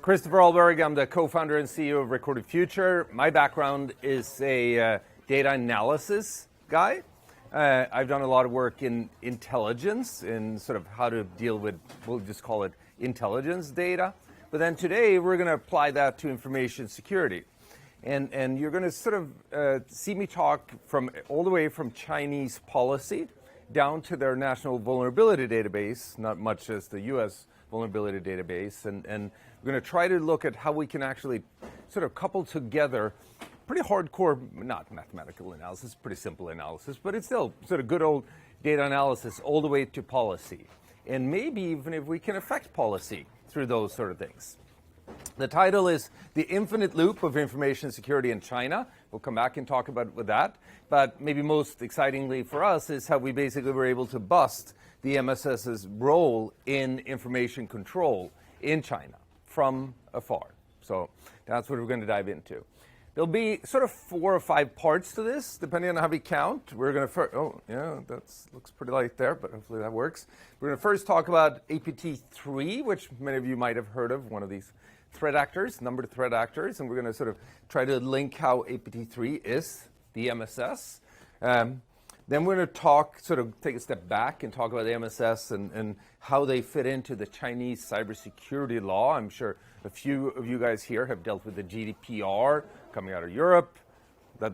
Christopher Ahlberg, I'm the co-founder and CEO of Recorded Future. My background is a data analysis guy. I've done a lot of work in intelligence, in sort of how to deal with, we'll just call it intelligence data. But then today we're going to apply that to information security. And you're going to sort of see me talk from all the way from Chinese policy down to their national vulnerability database, not much as the US vulnerability database. And we're going to try to look at how we can actually sort of couple together pretty hardcore, not mathematical analysis, pretty simple analysis, but it's still sort of good old data analysis all the way to policy. And maybe even if we can affect policy through those sort of things. The title is The Infinite Loop of Information Security in China. We'll come back and talk about with that. But maybe most excitingly for us is how we basically were able to bust the MSS's role in information control in China from afar. So that's what we're going to dive into. There'll be sort of 4 or 5 parts to this, depending on how we count. We're going to that looks pretty light there, but hopefully that works. We're going to first talk about APT3, which many of you might have heard of, one of these threat actors, numbered threat actors, and we're going to sort of try to link how APT3 is the MSS. Then we're going to take a step back and talk about the MSS and how they fit into the Chinese cybersecurity law. I'm sure a few of you guys here have dealt with the GDPR coming out of Europe. That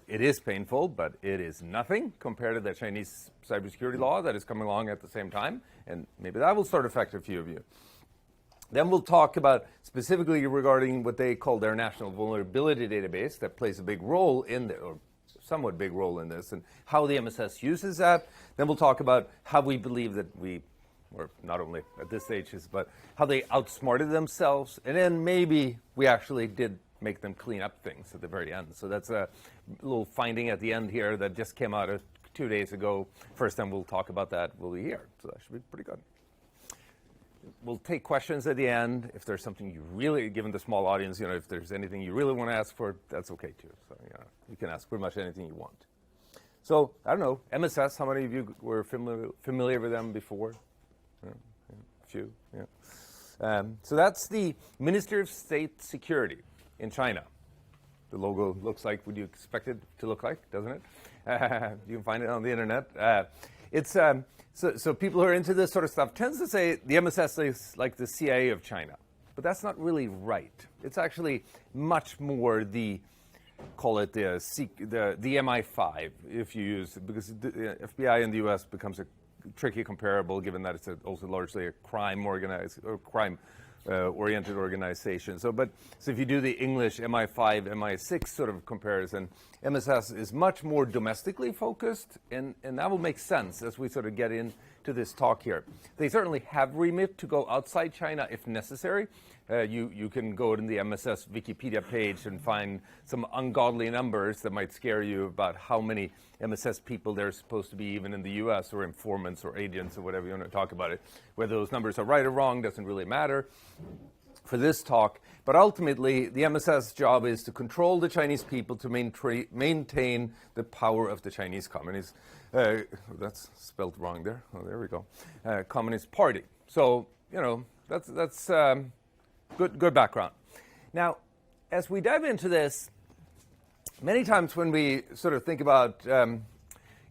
it is painful, but it is nothing compared to the Chinese cybersecurity law that is coming along at the same time, and maybe that will start to affect a few of you. Then we'll talk about specifically regarding what they call their national vulnerability database that plays a big role in the, or somewhat big role in this, and how the MSS uses that. Then we'll talk about how we believe that we, or not only at this stage, but how they outsmarted themselves, and then maybe we actually did make them clean up things at the very end. So that's a little finding at the end here that just came out 2 days ago. First time we'll talk about that, we'll be here. So that should be pretty good. We'll take questions at the end. If there's something you really, given the small audience, if there's anything you really want to ask for, that's okay too. So, you can ask pretty much anything you want. So, I don't know, MSS, how many of you were familiar with them before? A few, yeah. So that's the Ministry of State Security in China. The logo looks like what you expect it to look like, doesn't it? You can find it on the internet. So people who are into this sort of stuff tends to say the MSS is like the CIA of China. But that's not really right. It's actually much more call it the MI5, if you use it, because the FBI in the US becomes a tricky comparable, given that it's also largely a crime-oriented organization. So if you do the English MI5, MI6 sort of comparison, MSS is much more domestically focused, and that will make sense as we sort of get into this talk here. They certainly have remit to go outside China if necessary. You can go to the MSS Wikipedia page and find some ungodly numbers that might scare you about how many MSS people there are supposed to be even in the US, or informants or agents or whatever you want to talk about it. Whether those numbers are right or wrong doesn't really matter for this talk. But ultimately, the MSS job is to control the Chinese people, to maintain the power of the Chinese Communist, that's spelled wrong there. Oh, there we go. Communist Party. So, that's good background. Now, as we dive into this, many times when we sort of think about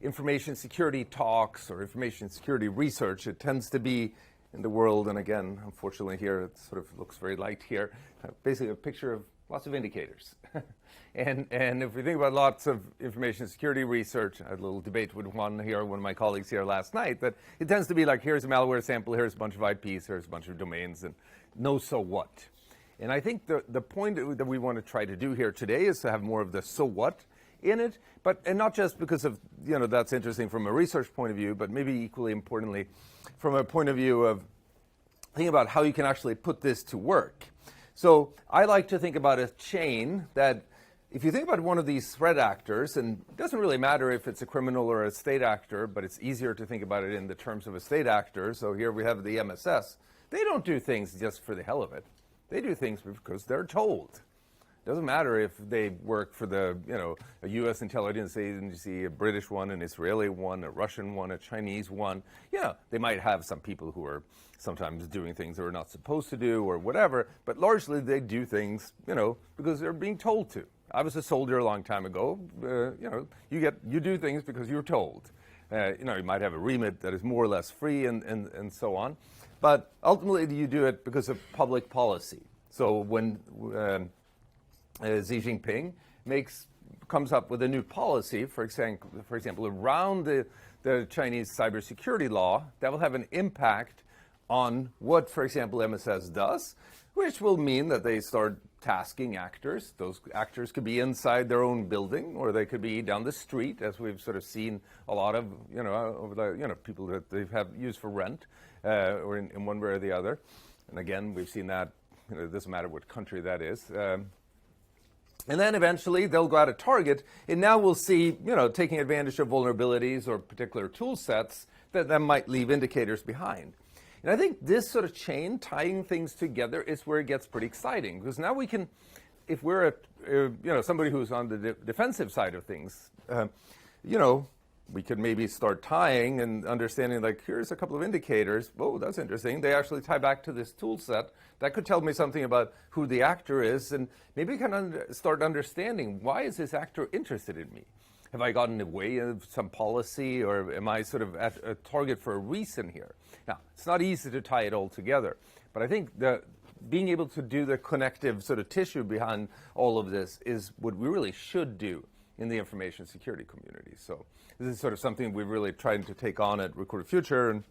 information security talks or information security research, it tends to be in the world, and again, unfortunately here, it sort of looks very light here, basically a picture of lots of indicators. and if we think about lots of information security research, I had a little debate with one of my colleagues here last night, that it tends to be like, here's a malware sample, here's a bunch of IPs, here's a bunch of domains, and no so what. And I think the point that we want to try to do here today is to have more of the so what in it, and not just because of, that's interesting from a research point of view, but maybe equally importantly, from a point of view of thinking about how you can actually put this to work. So I like to think about a chain that, if you think about one of these threat actors, and it doesn't really matter if it's a criminal or a state actor, but it's easier to think about it in the terms of a state actor. So here we have the MSS. They don't do things just for the hell of it. They do things because they're told. Doesn't matter if they work for the, a U.S. intelligence agency, a British one, an Israeli one, a Russian one, a Chinese one. Yeah, they might have some people who are sometimes doing things they're not supposed to do or whatever, but largely they do things, because they're being told to. I was a soldier a long time ago. You do things because you're told. You might have a remit that is more or less free and so on, but ultimately you do it because of public policy. So when Xi Jinping comes up with a new policy, for example, around the Chinese cybersecurity law, that will have an impact on what, for example, MSS does, which will mean that they start tasking actors. Those actors could be inside their own building, or they could be down the street, as we've sort of seen a lot of, over the, people that they have used for rent, or in one way or the other. And again, we've seen that, it doesn't matter what country that is. And then eventually they'll go out a target, and now we'll see, taking advantage of vulnerabilities or particular tool sets that might leave indicators behind. And I think this sort of chain, tying things together, is where it gets pretty exciting, because now we can, if we're somebody who's on the defensive side of things, we could maybe start tying and understanding, like, here's a couple of indicators. Whoa, that's interesting. They actually tie back to this tool set. That could tell me something about who the actor is, and maybe can start understanding, why is this actor interested in me? Have I gotten in the way of some policy, or am I sort of at a target for a reason here? Now, it's not easy to tie it all together, but I think that being able to do the connective sort of tissue behind all of this is what we really should do in the information security community. So this is sort of something we're really trying to take on at Recorded Future, and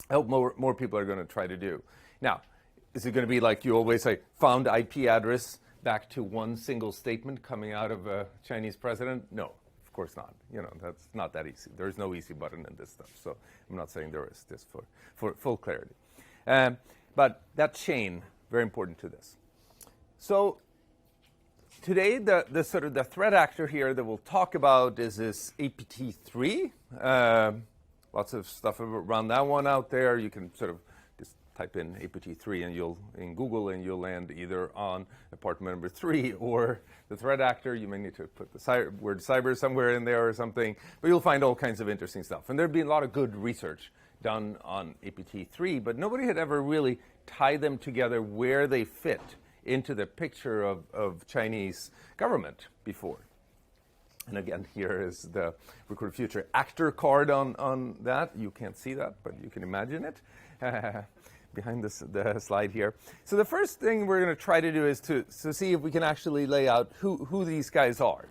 I hope more people are going to try to do. Now, is it going to be like you always say, found IP address back to one single statement coming out of a Chinese president? No. Of course not. That's not that easy. There's no easy button in this stuff. So I'm not saying there is, just for full clarity. But that chain, very important to this. So today, the sort of the threat actor here that we'll talk about is this APT3. Lots of stuff around that one out there. You can sort of just type in APT3 and in Google, and you'll land either on apartment number 3 or the threat actor. You may need to put the word cyber somewhere in there or something, but you'll find all kinds of interesting stuff. And there'd been a lot of good research done on APT3, but nobody had ever really tied them together where they fit into the picture of Chinese government before. And again, here is the Recorded Future actor card on that. You can't see that, but you can imagine it behind the slide here. So the first thing we're going to try to do is to see if we can actually lay out who these guys are.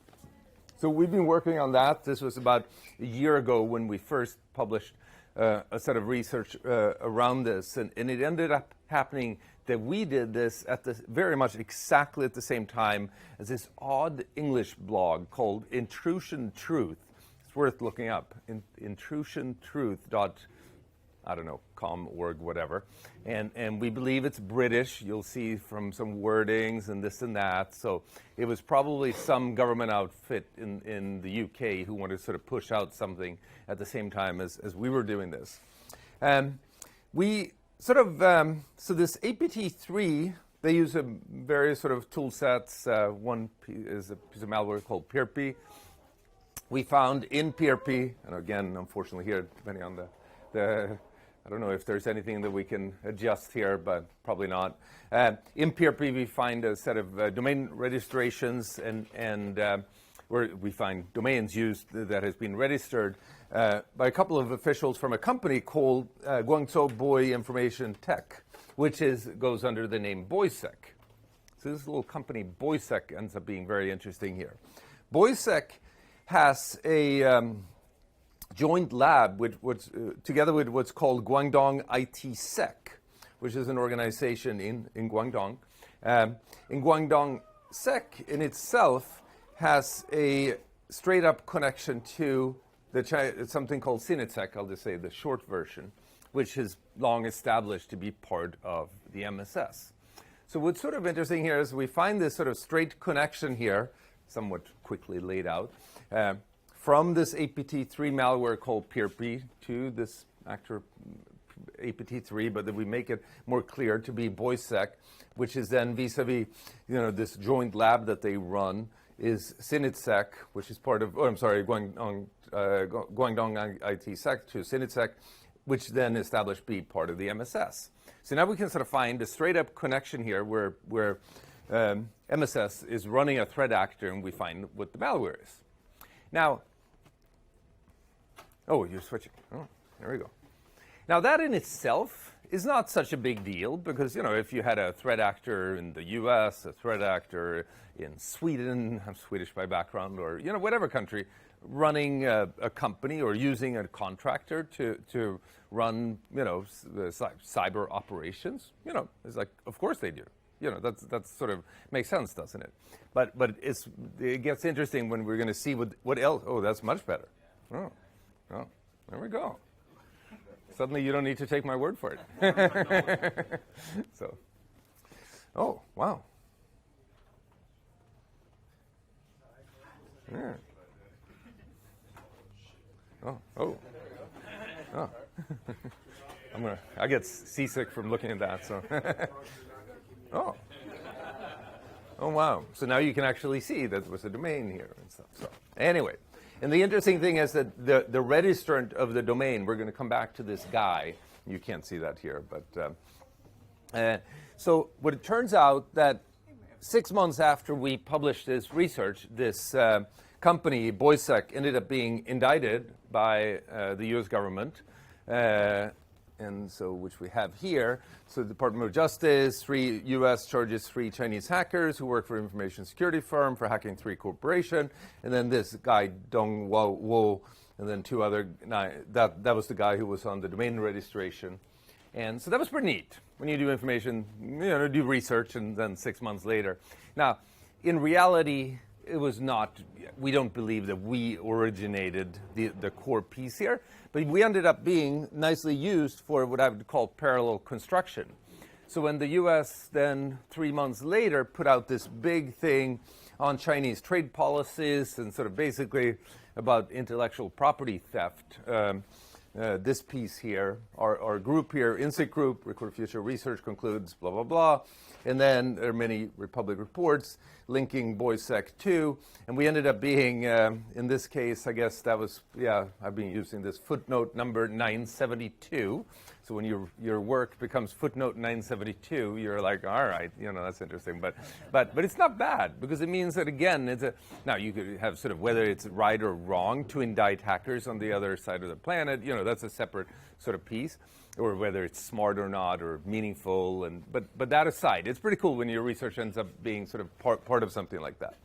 So we've been working on that. This was about a year ago when we first published a set of research around this, and it ended up happening that we did this at very much exactly at the same time as this odd English blog called Intrusion Truth. It's worth looking up. intrusiontruth.com, org, whatever. And we believe it's British. You'll see from some wordings and this and that. So it was probably some government outfit in the UK who wanted to sort of push out something at the same time as we were doing this. We sort of, so this APT3, they use various sort of tool sets. One is a piece of malware called PeerP. We found in PeerP, and again, unfortunately here, depending on the I don't know if there's anything that we can adjust here, but probably not. In PeerP, we find a set of domain registrations, and where we find domains used that has been registered by a couple of officials from a company called Guangzhou Boy Information Tech, which goes under the name BoySec. So this little company, BoySec, ends up being very interesting here. BoySec has a joint lab together with what's called Guangdong ITSec, which is an organization in Guangdong. In Guangdong Sec in itself has a straight-up connection to something called CNITSec, I'll just say the short version, which is long established to be part of the MSS. So what's sort of interesting here is we find this sort of straight connection here, somewhat quickly laid out, from this APT3 malware called PeerP to this actor APT3, but that we make it more clear to be BOISEC, which is then vis-a-vis, this joint lab that they run is SINITSEC, which is part of, Guangdong IT-SEC to SINITSEC, which then established be part of the MSS. So now we can sort of find a straight-up connection here where MSS is running a threat actor, and we find what the malware is. Now, you're switching. Oh, there we go. Now, that in itself is not such a big deal because, if you had a threat actor in the US, a threat actor in Sweden, I'm Swedish by background, or, whatever country, running a company or using a contractor to run, cyber operations, it's like, of course they do. That's sort of makes sense, doesn't it? But it gets interesting when we're going to see what else. Oh, that's much better. Oh, there we go. Suddenly you don't need to take my word for it. So, oh, wow. Yeah. Oh. I get seasick from looking at that, so. Oh, wow. So now you can actually see that there was a domain here and stuff. So anyway, and the interesting thing is that the registrant of the domain, we're going to come back to this guy. You can't see that here, but so what it turns out that 6 months after we published this research, this company, BOISEC, ended up being indicted by the U.S. government. And so, which we have here. So the Department of Justice, U.S. charges 3 Chinese hackers who work for an information security firm for hacking 3 corporations. And then this guy, Dong Wo, and then 2 other, that was the guy who was on the domain registration. And so that was pretty neat. When you do information, do research, and then 6 months later. Now, in reality, it was not, we don't believe that we originated the core piece here, but we ended up being nicely used for what I would call parallel construction. So when the US then 3 months later put out this big thing on Chinese trade policies and sort of basically about intellectual property theft, this piece here, our group here, INSIC Group, Record Future Research concludes, blah, blah, blah. And then there are many Republic reports linking BOISEC to, and we ended up being, in this case, I guess that was, I've been using this footnote number 972. So when your work becomes footnote 972, you're like, all right, that's interesting. But it's not bad, because it means that, again, now you could have sort of whether it's right or wrong to indict hackers on the other side of the planet, that's a separate sort of piece, or whether it's smart or not or meaningful. But that aside, it's pretty cool when your research ends up being sort of part of something like that.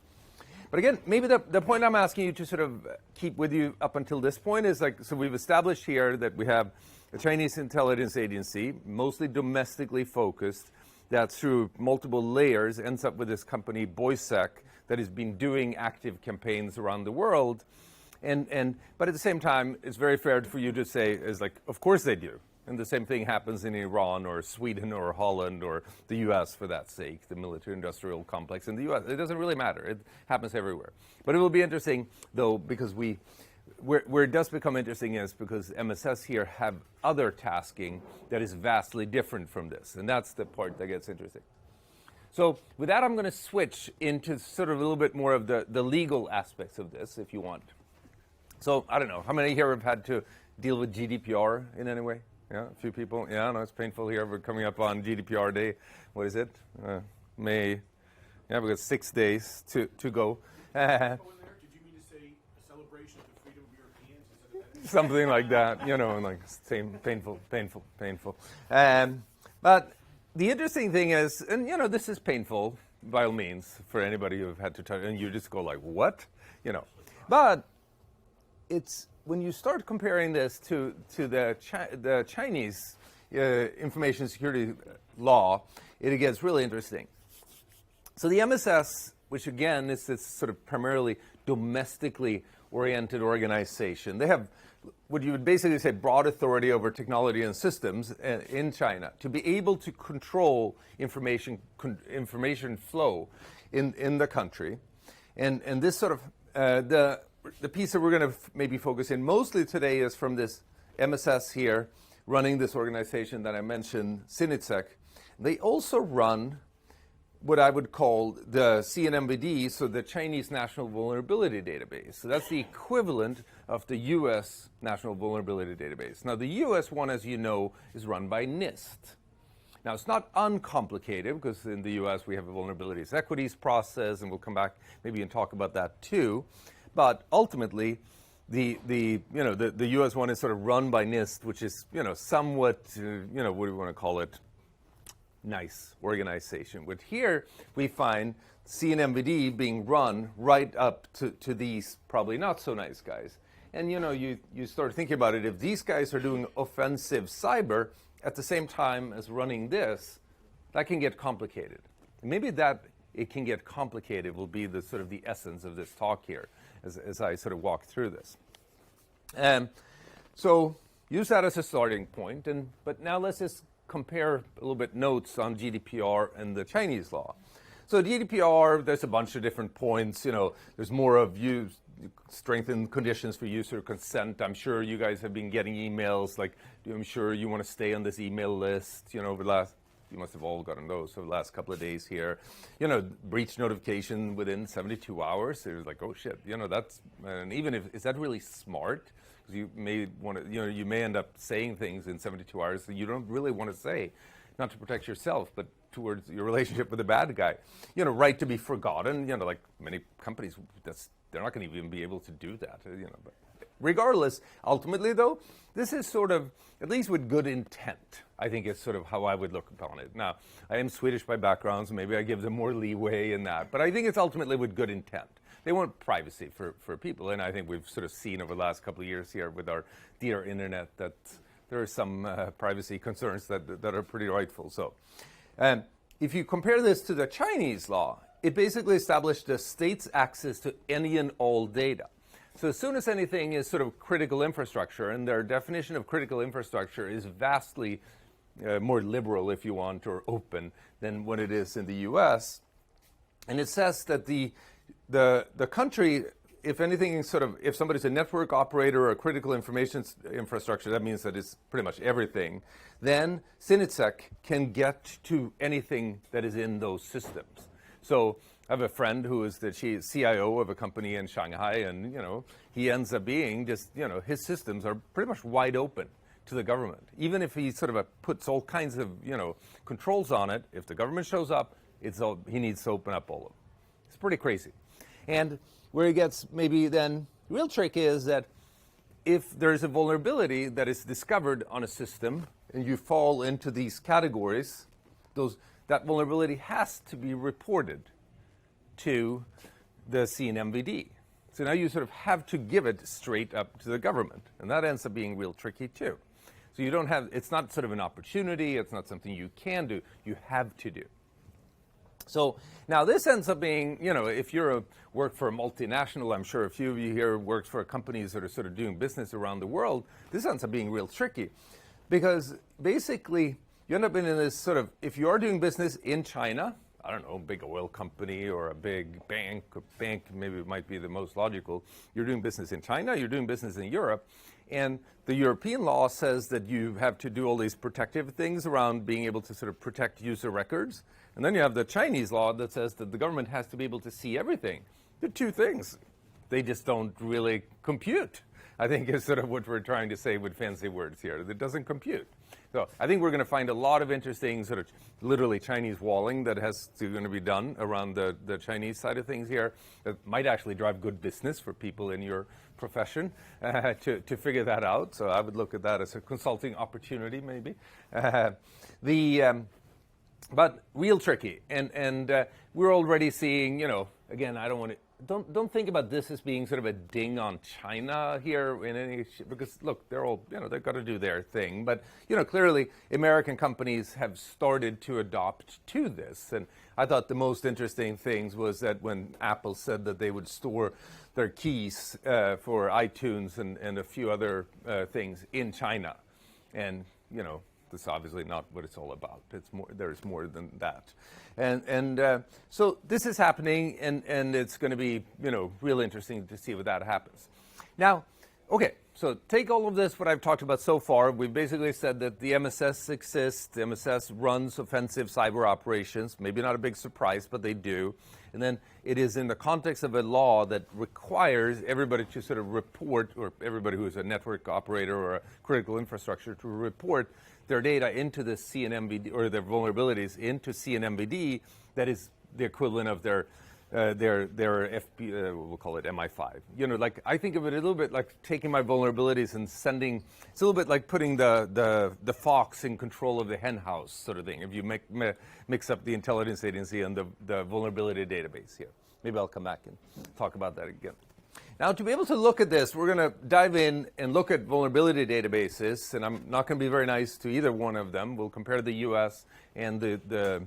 But again, maybe the point I'm asking you to sort of keep with you up until this point is like, so we've established here that we have a Chinese intelligence agency, mostly domestically focused, that through multiple layers ends up with this company, BOISEC, that has been doing active campaigns around the world. But at the same time, it's very fair for you to say, is like, of course they do. And the same thing happens in Iran or Sweden or Holland or the U.S. for that sake, the military-industrial complex in the U.S. It doesn't really matter. It happens everywhere. But it will be interesting, though, because where it does become interesting is because MSS here have other tasking that is vastly different from this. And that's the part that gets interesting. So with that, I'm going to switch into sort of a little bit more of the legal aspects of this, if you want. So I don't know. How many here have had to deal with GDPR in any way? Yeah, a few people. Yeah, no, it's painful here. We're coming up on GDPR Day. What is it? May. Yeah, we've got 6 days to go. Did you mean to say a celebration of the freedom of Europeans? Something like that, like same painful. But the interesting thing is, and this is painful by all means for anybody who've had to touch, and you just go like, what? But it's when you start comparing this to the Chinese information security law, it gets really interesting. So the MSS, which again is this sort of primarily domestically oriented organization, they have what you would basically say broad authority over technology and systems in China to be able to control information flow in the country. And this sort of the piece that we're going to maybe focus in mostly today is from this MSS here, running this organization that I mentioned, Sinitsec. They also run what I would call the CNMVD, so the Chinese National Vulnerability Database. So that's the equivalent of the US National Vulnerability Database. Now, the US one, as you know, is run by NIST. Now, it's not uncomplicated, because in the US we have a vulnerabilities equities process, and we'll come back maybe and talk about that too. But ultimately, the US one is sort of run by NIST, which is, somewhat, what do we want to call it? Nice organization. But here we find CNMVD being run right up to these probably not so nice guys. And you start thinking about it, if these guys are doing offensive cyber at the same time as running this, that can get complicated. And maybe that it can get complicated will be the sort of the essence of this talk here as I sort of walk through this. So use that as a starting point, but now let's just compare a little bit notes on GDPR and the Chinese law. So GDPR, there's a bunch of different points. There's more of strengthened conditions for user consent. I'm sure you guys have been getting emails like, I'm sure you want to stay on this email list. Over the last, you must have all gotten those over the last couple of days here. Breach notification within 72 hours. It was like, oh shit, that's, and even if, is that really smart? Because you may want to, you may end up saying things in 72 hours that you don't really want to say, not to protect yourself, but towards your relationship with the bad guy. Right to be forgotten. Like many companies, they're not going to even be able to do that. But regardless, ultimately though, this is sort of, at least with good intent, I think is sort of how I would look upon it. Now, I am Swedish by background, so maybe I give them more leeway in that, but I think it's ultimately with good intent. They want privacy for people, and I think we've sort of seen over the last couple of years here with our dear internet that there are some privacy concerns that are pretty rightful. So, if you compare this to the Chinese law, it basically established the state's access to any and all data. So as soon as anything is sort of critical infrastructure, and their definition of critical infrastructure is vastly more liberal, if you want, or open than what it is in the US, and it says that the country, if anything, if somebody's a network operator or a critical information infrastructure, that means that it's pretty much everything, then Sinitsec can get to anything that is in those systems. So I have a friend who is the CIO of a company in Shanghai, and, he ends up being just, his systems are pretty much wide open to the government. Even if he sort of puts all kinds of, controls on it, if the government shows up, he needs to open up all of them. It's pretty crazy. And where it gets maybe then real trick is that if there's a vulnerability that is discovered on a system and you fall into these categories, that vulnerability has to be reported to the CNMVD. So now you sort of have to give it straight up to the government, and that ends up being real tricky too. So you don't have, it's not sort of an opportunity, it's not something you can do, you have to do. So now this ends up being, if you work for a multinational, I'm sure a few of you here work for companies that are sort of doing business around the world, this ends up being real tricky. Because basically, you end up in this sort of, if you are doing business in China, I don't know, a big oil company or a big bank maybe it might be the most logical, you're doing business in China, you're doing business in Europe, and the European law says that you have to do all these protective things around being able to sort of protect user records. And then you have the Chinese law that says that the government has to be able to see everything. The two things, they just don't really compute, I think is sort of what we're trying to say with fancy words here. It doesn't compute. So I think we're going to find a lot of interesting sort of literally Chinese walling that has going to be done around the Chinese side of things here that might actually drive good business for people in your profession to figure that out. So I would look at that as a consulting opportunity maybe. But real tricky. And we're already seeing, again, I don't want to, don't think about this as being sort of a ding on China here in any, because look, they're all, they've got to do their thing. But, clearly American companies have started to adopt to this. And I thought the most interesting things was that when Apple said that they would store their keys for iTunes and a few other things in China. And, that's obviously not what it's all about. It's more. There's more than that, and so this is happening, and it's going to be real interesting to see what that happens. Now, okay, So take all of this, what I've talked about so far. We've basically said that the MSS exists. The MSS runs offensive cyber operations. Maybe not a big surprise, but they do. And then it is in the context of a law that requires everybody to sort of report, or everybody who is a network operator or a critical infrastructure to report their data into the CNMVD, or their vulnerabilities into CNMVD. That is the equivalent of their FP, we'll call it MI5. You know, like I think of it a little bit like taking my vulnerabilities and sending. It's a little bit like putting the fox in control of the hen house sort of thing. If you mix up the intelligence agency and the vulnerability database here. Maybe I'll come back and talk about that again. Now, to be able to look at this, we're going to dive in and look at vulnerability databases, and I'm not going to be very nice to either one of them. We'll compare the U.S. and the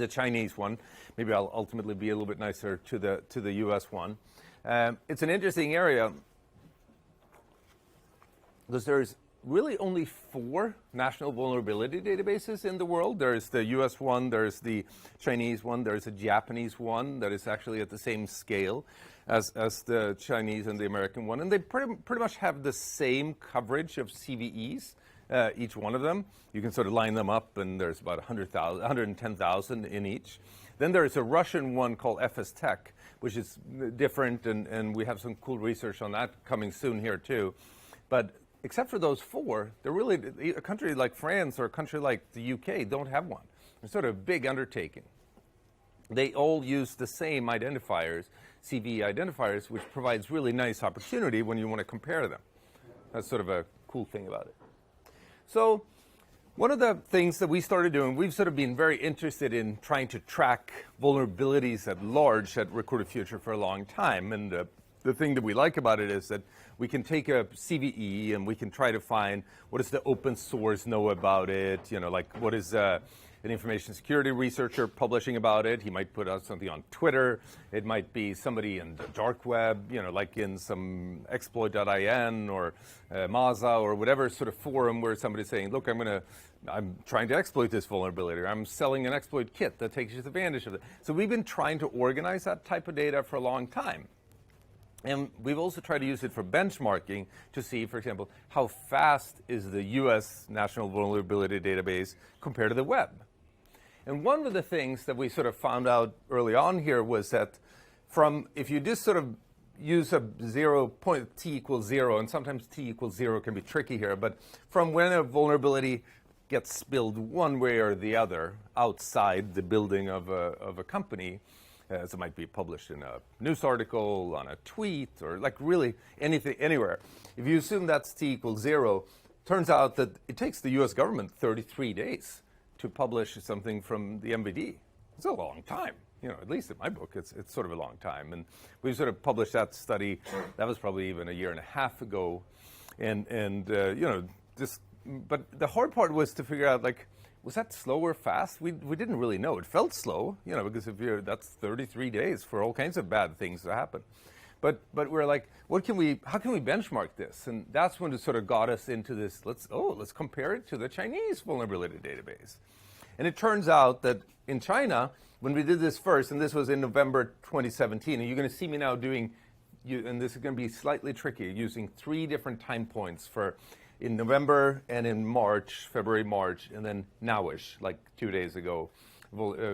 Chinese one. Maybe I'll ultimately be a little bit nicer to the U.S. one. It's an interesting area because there's really only 4 national vulnerability databases in the world. There's the U.S. one, there's the Chinese one, there's a Japanese one that is actually at the same scale as the Chinese and the American one. And they pretty much have the same coverage of CVEs, each one of them. You can sort of line them up, and there's about 110,000 in each. Then there's a Russian one called FS Tech, which is different, and we have some cool research on that coming soon here too. But except for those 4, they're really, a country like France or a country like the UK don't have one. It's sort of a big undertaking. They all use the same identifiers, CVE identifiers, which provides really nice opportunity when you want to compare them. That's sort of a cool thing about it. So one of the things that we started doing, we've sort of been very interested in trying to track vulnerabilities at large at Recorded Future for a long time. And the thing that we like about it is that we can take a CVE and we can try to find what does the open source know about it, you know, like what is an information security researcher publishing about it. He might put out something on Twitter. It might be somebody in the dark web, you know, like in some exploit.in or Maza or whatever sort of forum where somebody's saying, look, I'm trying to exploit this vulnerability, or I'm selling an exploit kit that takes advantage of it. So we've been trying to organize that type of data for a long time. And we've also tried to use it for benchmarking to see, for example, how fast is the U.S. National Vulnerability Database compared to the web. And one of the things that we sort of found out early on here was that if you just sort of use a 0 point t equals 0, and sometimes t equals 0 can be tricky here, but from when a vulnerability gets spilled one way or the other outside the building of a company, as it might be published in a news article, on a tweet, or like really anything, anywhere. If you assume that's t equals 0, turns out that it takes the U.S. government 33 days to publish something from the MVD. It's a long time. You know, at least in my book, it's sort of a long time. And we sort of published that study. That was probably even a year and a half ago. And you know, but the hard part was to figure out, like, was that slow or fast? We didn't really know. It felt slow, you know, because that's 33 days for all kinds of bad things to happen. But we're like, how can we benchmark this? And that's when it sort of got us into this, let's compare it to the Chinese vulnerability database. And it turns out that in China, when we did this first, and this was in November 2017, and you're going to see me now doing, and this is going to be slightly tricky, using 3 different time points in November and in March, February, March, and then nowish, like 2 days ago,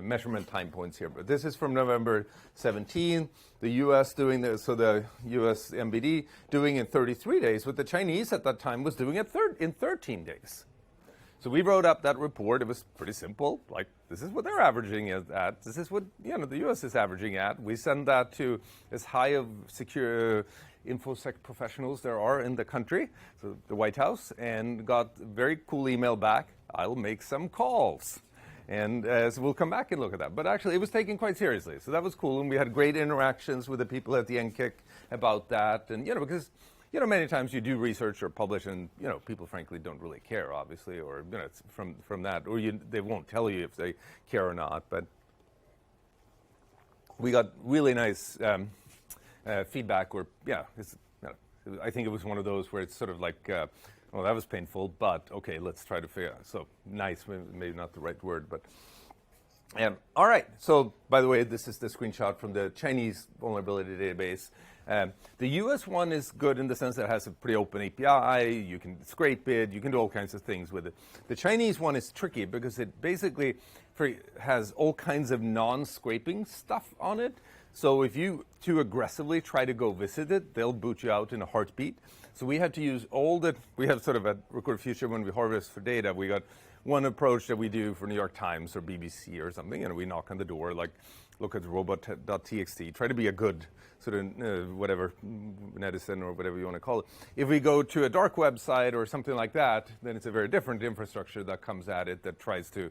measurement time points here. But this is from November 17, the U.S. doing this, so the U.S. MBD doing in 33 days, what the Chinese at that time was doing in 13 days. So we wrote up that report. It was pretty simple. Like, this is what they're averaging at. This is what, you know, the U.S. is averaging at. We send that to as high of secure InfoSec professionals there are in the country, so the White House, and got a very cool email back. I'll make some calls. And so we'll come back and look at that. But actually, it was taken quite seriously. So that was cool. And we had great interactions with the people at the NKIC about that. And, you know, because, you know, many times you do research or publish and, you know, people frankly don't really care, obviously, or, you know, it's from that. Or they won't tell you if they care or not. But we got really nice feedback where, yeah, I think it was one of those where it's sort of like, well, that was painful, but okay, let's try to figure out. So nice, maybe not the right word, but all right. So by the way, this is the screenshot from the Chinese vulnerability database. The US one is good in the sense that it has a pretty open API. You can scrape it. You can do all kinds of things with it. The Chinese one is tricky because it basically has all kinds of non-scraping stuff on it. So if you too aggressively try to go visit it, they'll boot you out in a heartbeat. So we had to use we have sort of at Record Future when we harvest for data, we got one approach that we do for New York Times or BBC or something, and we knock on the door, like, look at robot.txt, try to be a good sort of whatever, netizen or whatever you want to call it. If we go to a dark website or something like that, then it's a very different infrastructure that comes at it that tries to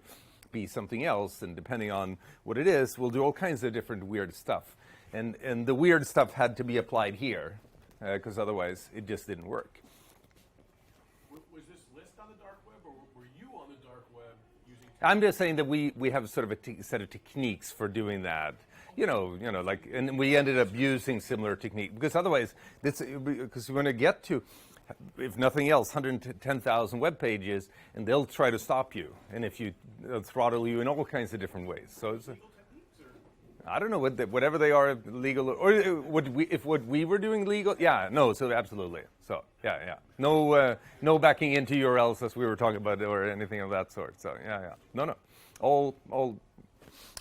be something else, and depending on what it is, we'll do all kinds of different weird stuff. And the weird stuff had to be applied here, because otherwise it just didn't work. Was this list on the dark web, or were you on the dark web using? I'm just saying that we have sort of a set of techniques for doing that. You know, like, and we ended up using similar technique because otherwise, because we're going to get to, if nothing else, 110,000 web pages, and they'll try to stop you, and if you throttle you in all kinds of different ways. So it's I don't know whatever they are legal, or if what we were doing legal. Yeah, no, so absolutely. So yeah. No backing into URLs as we were talking about or anything of that sort. So yeah. No, all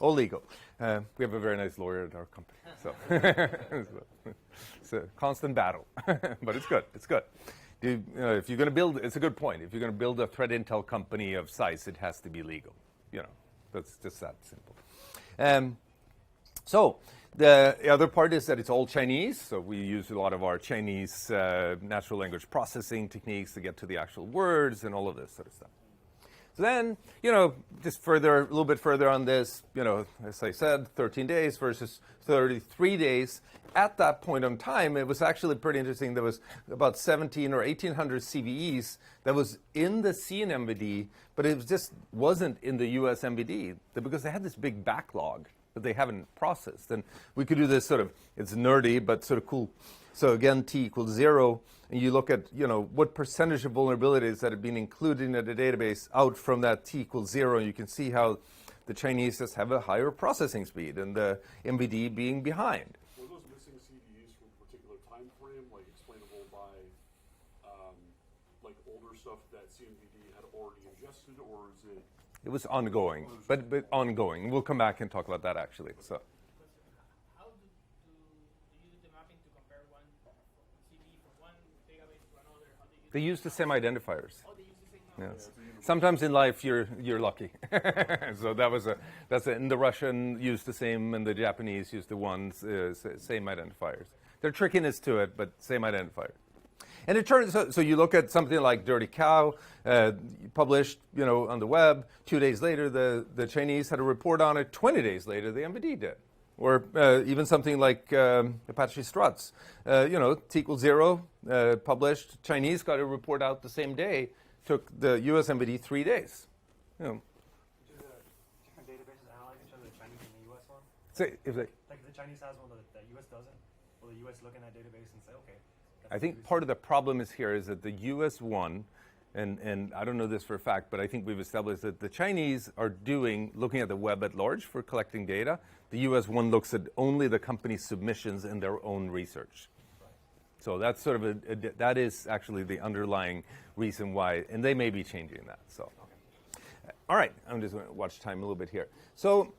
legal. We have a very nice lawyer at our company, so it's a constant battle, but it's good. It's good. If you're going to build, it's a good point. If you're going to build a threat intel company of size, it has to be legal. That's just that simple. So the other part is that it's all Chinese. So we use a lot of our Chinese natural language processing techniques to get to the actual words and all of this sort of stuff. So then, just a little bit further on this, as I said, 13 days versus 33 days. At that point in time, it was actually pretty interesting. There was about 17 or 1,800 CVEs that was in the CNMVD, but it just wasn't in the US MVD because they had this big backlog that they haven't processed. And we could do this sort of, it's nerdy, but sort of cool. So again, T equals 0, and you look at, what percentage of vulnerabilities that have been included in the database out from that T equals 0. You can see how the Chinese just have a higher processing speed and the MVD being behind. Were those missing CVEs from a particular time frame, like explainable by like older stuff that CNVD had already ingested, or is it? It was ongoing, but ongoing. We'll come back and talk about that actually. So. How do you use the mapping to compare one CV from one database to another? How do you They use the same identifiers. Oh, they use the same. Yes. Sometimes in life you're lucky. So and the Russian used the same, and the Japanese used the ones same identifiers. There's trickiness to it, but same identifier. And it turns out, so you look at something like Dirty Cow, published, on the web. 2 days later, the Chinese had a report on it. 20 days later, the MVD did. Or even something like Apache Struts, T equals 0, published. Chinese got a report out the same day. Took the US MVD 3 days. Do the different databases analyze each other, the Chinese and the US one? Say if they. Like if the Chinese has one, the US doesn't, will the US look in that database and say, okay? I think part of the problem is that the US one, and I don't know this for a fact, but I think we've established that the Chinese are looking at the web at large for collecting data. The US one looks at only the company's submissions and their own research. So that's sort of that is actually the underlying reason why, and they may be changing that. So, all right, I'm just going to watch time a little bit here. So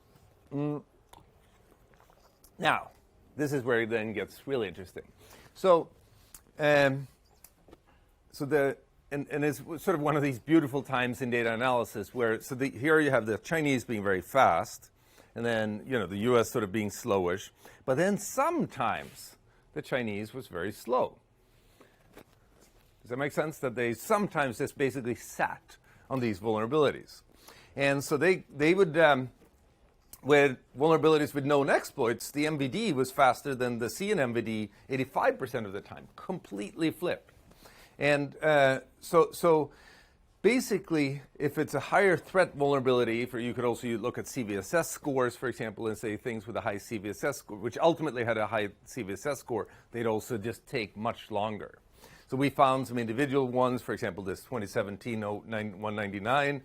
now, this is where it then gets really interesting. So, and it's sort of one of these beautiful times in data analysis where here you have the Chinese being very fast, and then the U.S. sort of being slowish, but then sometimes the Chinese was very slow. Does that make sense? That they sometimes just basically sat on these vulnerabilities. And so they would, with vulnerabilities with known exploits, the MVD was faster than the CNMVD 85% of the time, completely flipped. And so basically, if it's a higher threat vulnerability, you could also look at CVSS scores, for example, and say things with a high CVSS score, which ultimately had a high CVSS score, they'd also just take much longer. So we found some individual ones, for example, this 2017 199,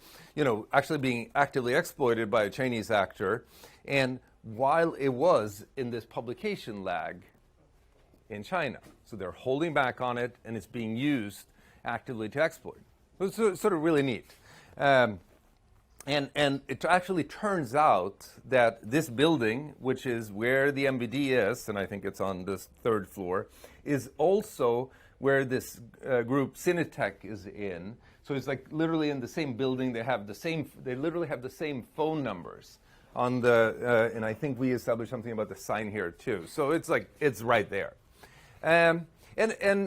actually being actively exploited by a Chinese actor. And while it was in this publication lag, in China. So they're holding back on it, and it's being used actively to exploit. So it's sort of really neat. And it actually turns out that this building, which is where the MVD is, and I think it's on this third floor, is also where this group Cinetech is in. So it's like literally in the same building. They literally have the same phone numbers on the, and I think we established something about the sign here too. So it's like, it's right there. And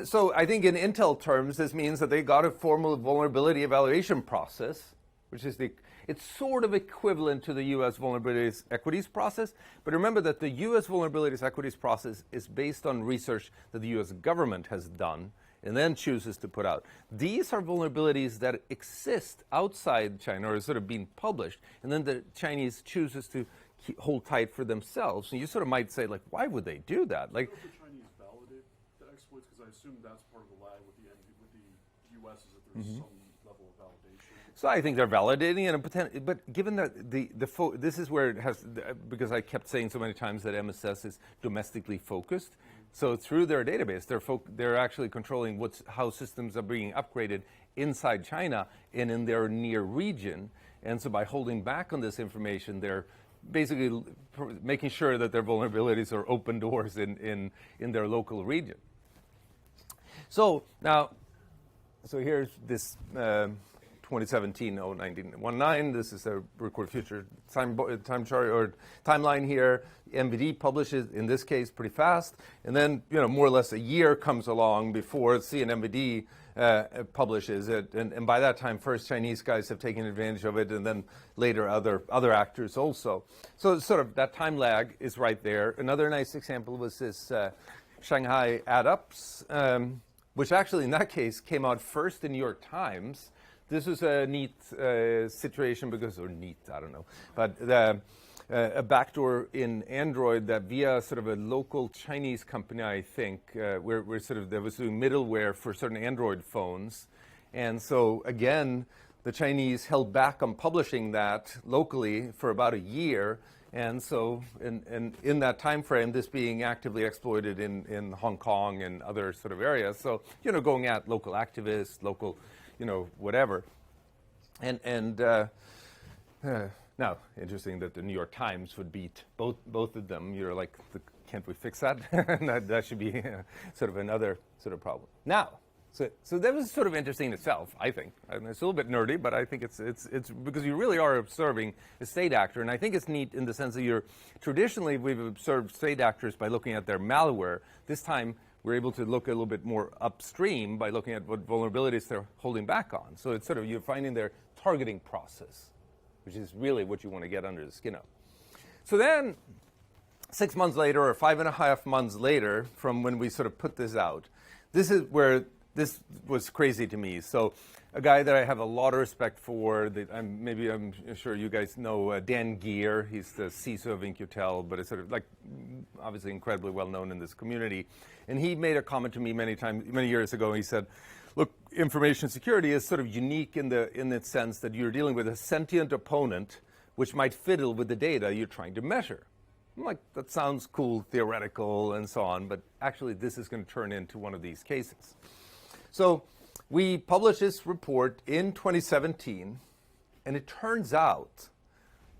so I think in Intel terms, this means that they got a formal vulnerability evaluation process, which is it's sort of equivalent to the U.S. vulnerabilities equities process. But remember that the U.S. vulnerabilities equities process is based on research that the U.S. government has done and then chooses to put out. These are vulnerabilities that exist outside China or are sort of being published, and then the Chinese chooses to hold tight for themselves. And you sort of might say, like, why would they do that? Like, the Chinese validate the exploits? Because I assume that's part of the lag with the U.S. is that there's some level of validation. so I think they're validating it, but given that this is where it has, because I kept saying so many times that MSS is domestically focused. So through their database, they're actually controlling how systems are being upgraded inside China and in their near region. And so by holding back on this information, they're basically making sure that their vulnerabilities are open doors in their local region. So now, here's this 2017-1919. This is a record future time chart or timeline here. MVD publishes, in this case, pretty fast. And then, more or less a year comes along before CNMVD publishes it. And by that time, first Chinese guys have taken advantage of it, and then later other actors also. So sort of that time lag is right there. Another nice example was this Shanghai AddUps, which actually in that case came out first in New York Times. This was a neat situation because, or neat, I don't know, but a backdoor in Android that via sort of a local Chinese company, I think, where sort of there was doing middleware for certain Android phones. And so again, the Chinese held back on publishing that locally for about a year. And so in that time frame, this being actively exploited in Hong Kong and other sort of areas. So, going at local activists, local, whatever. And now, interesting that the New York Times would beat both of them. You're like, can't we fix that? that should be sort of another sort of problem. Now, so that was sort of interesting in itself, I think. I mean, it's a little bit nerdy, but I think it's because you really are observing a state actor. And I think it's neat in the sense that traditionally we've observed state actors by looking at their malware. This time, we're able to look a little bit more upstream by looking at what vulnerabilities they're holding back on. So it's sort of, you're finding their targeting process, which is really what you want to get under the skin of. So then, 6 months later, or 5.5 months later, from when we sort of put this out, this is where this was crazy to me. So a guy that I have a lot of respect for, that I'm sure you guys know, Dan Geer. He's the CISO of In-Q-Tel, but it's sort of like obviously incredibly well known in this community. And he made a comment to me many years ago. He said, look, information security is sort of unique in the sense that you're dealing with a sentient opponent which might fiddle with the data you're trying to measure. I'm like, that sounds cool, theoretical, and so on, but actually this is going to turn into one of these cases. So we published this report in 2017, and it turns out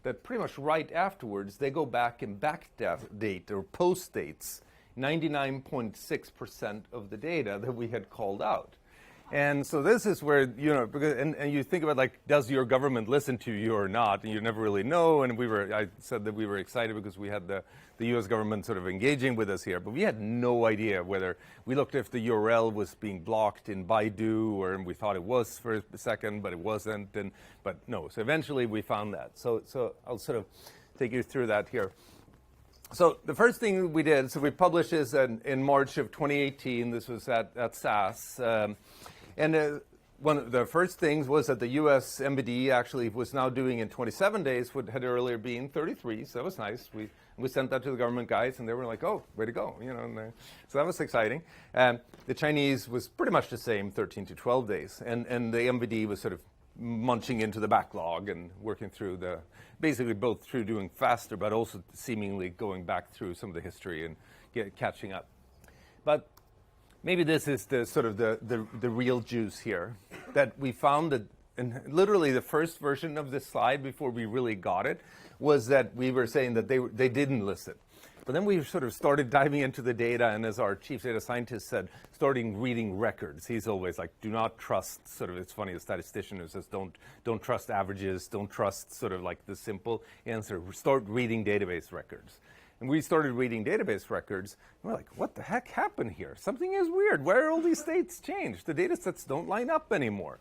that pretty much right afterwards, they go back and backdate or post-dates 99.6% of the data that we had called out. And so this is where, because, and you think about, like, does your government listen to you or not? And you never really know. And I said that we were excited because we had the U.S. government sort of engaging with us here. But we had no idea whether, we looked if the URL was being blocked in Baidu, and we thought it was for a second, but it wasn't. But no, so eventually we found that. So I'll sort of take you through that here. So the first thing we did, so we published this in March of 2018. This was at SAS. And one of the first things was that the U.S. MVD actually was now doing in 27 days what had earlier been 33, so that was nice. We sent that to the government guys, and they were like, oh, way to go. So that was exciting. The Chinese was pretty much the same, 13 to 12 days. And the MVD was sort of munching into the backlog and working through basically both through doing faster, but also seemingly going back through some of the history and catching up. But maybe this is the sort of the real juice here, that we found that, and literally the first version of this slide before we really got it was that we were saying that they didn't listen. But then we sort of started diving into the data, and as our chief data scientist said, starting reading records. He's always like, do not trust, sort of, it's funny, a statistician who says, don't trust averages, don't trust sort of like the simple answer. Start reading database records. And we started reading database records, and we're like, what the heck happened here? Something is weird. Why are all these states changed? The data sets don't line up anymore.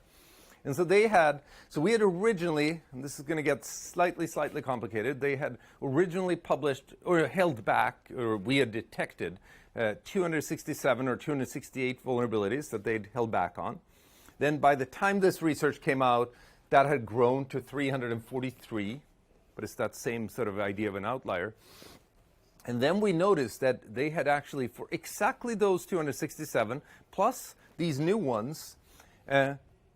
And so we had originally, and this is going to get slightly complicated, they had originally published or held back, or we had detected 267 or 268 vulnerabilities that they'd held back on. Then by the time this research came out, that had grown to 343, but it's that same sort of idea of an outlier. And then we noticed that they had actually, for exactly those 267, plus these new ones,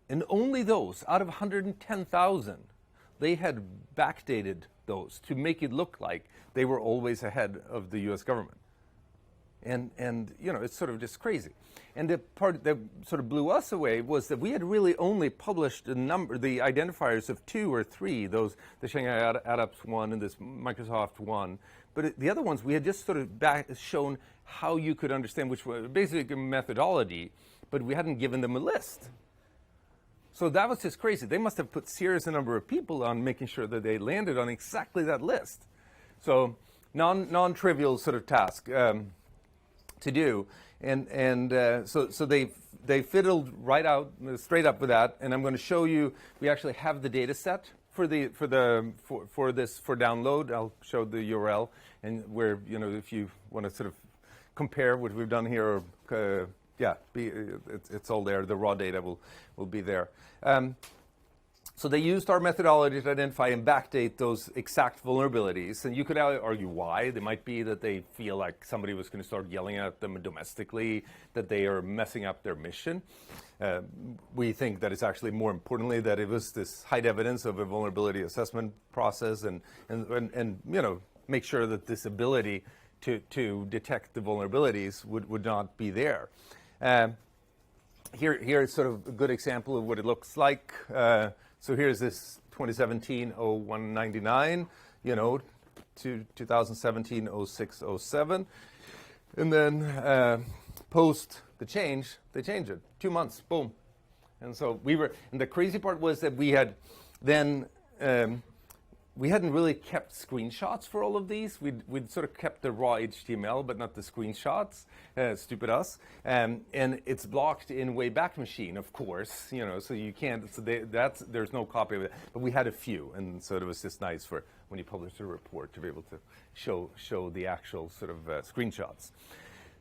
and only those, out of 110,000, they had backdated those to make it look like they were always ahead of the US government. And you know, it's sort of just crazy. And the part that sort of blew us away was that we had really only published the identifiers of 2 or 3, those, the Shanghai AdApps one and this Microsoft one. But the other ones, we had just sort of shown how you could understand which were basically a methodology, but we hadn't given them a list. So that was just crazy. They must have put serious number of people on making sure that they landed on exactly that list. So non-trivial sort of task to do. And so they fiddled right out, straight up with that. And I'm going to show you, we actually have the data set for this for download. I'll show the URL, and where, you know, if you want to sort of compare what we've done here, or it's all there. The raw data will be there. So they used our methodology to identify and backdate those exact vulnerabilities. And you could argue why. They might be that they feel like somebody was going to start yelling at them domestically, that they are messing up their mission. We think that it's actually more importantly that it was this height evidence of a vulnerability assessment process, and you know, make sure that this ability to detect the vulnerabilities would not be there. Here is sort of a good example of what it looks like. So here's this 2017-0199, you know, to 2017-06-07. And then post the change, they changed it. 2 months, boom. And so and the crazy part was that we had then, we hadn't really kept screenshots for all of these. We'd sort of kept the raw HTML, but not the screenshots. Stupid us. And it's blocked in Wayback Machine, of course. You know, so you can't. So there's no copy of it. But we had a few, and so it was just nice for when you publish a report to be able to show the actual sort of screenshots.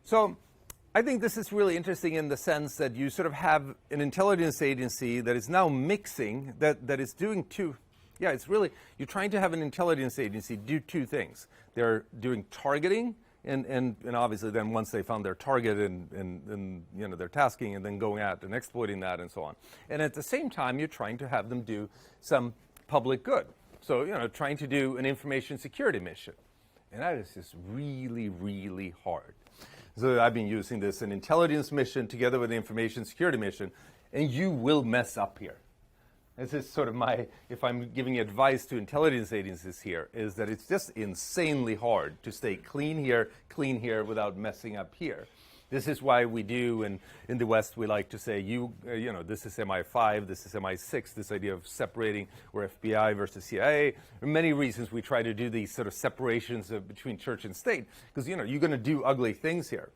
So I think this is really interesting in the sense that you sort of have an intelligence agency that is now mixing, that is doing two. Yeah, it's really, you're trying to have an intelligence agency do 2 things. They're doing targeting, and obviously then once they found their target and you know, they're tasking and then going out and exploiting that and so on. And at the same time, you're trying to have them do some public good. So, you know, trying to do an information security mission. And that is just really, really hard. So I've been using this, an intelligence mission together with an information security mission, and you will mess up here. This is sort of if I'm giving advice to intelligence agencies here, is that it's just insanely hard to stay clean here without messing up here. This is why we do, and in the West we like to say, you know, this is MI5, this is MI6, this idea of separating, or FBI versus CIA. There are many reasons we try to do these sort of separations between church and state, because, you know, you're going to do ugly things here.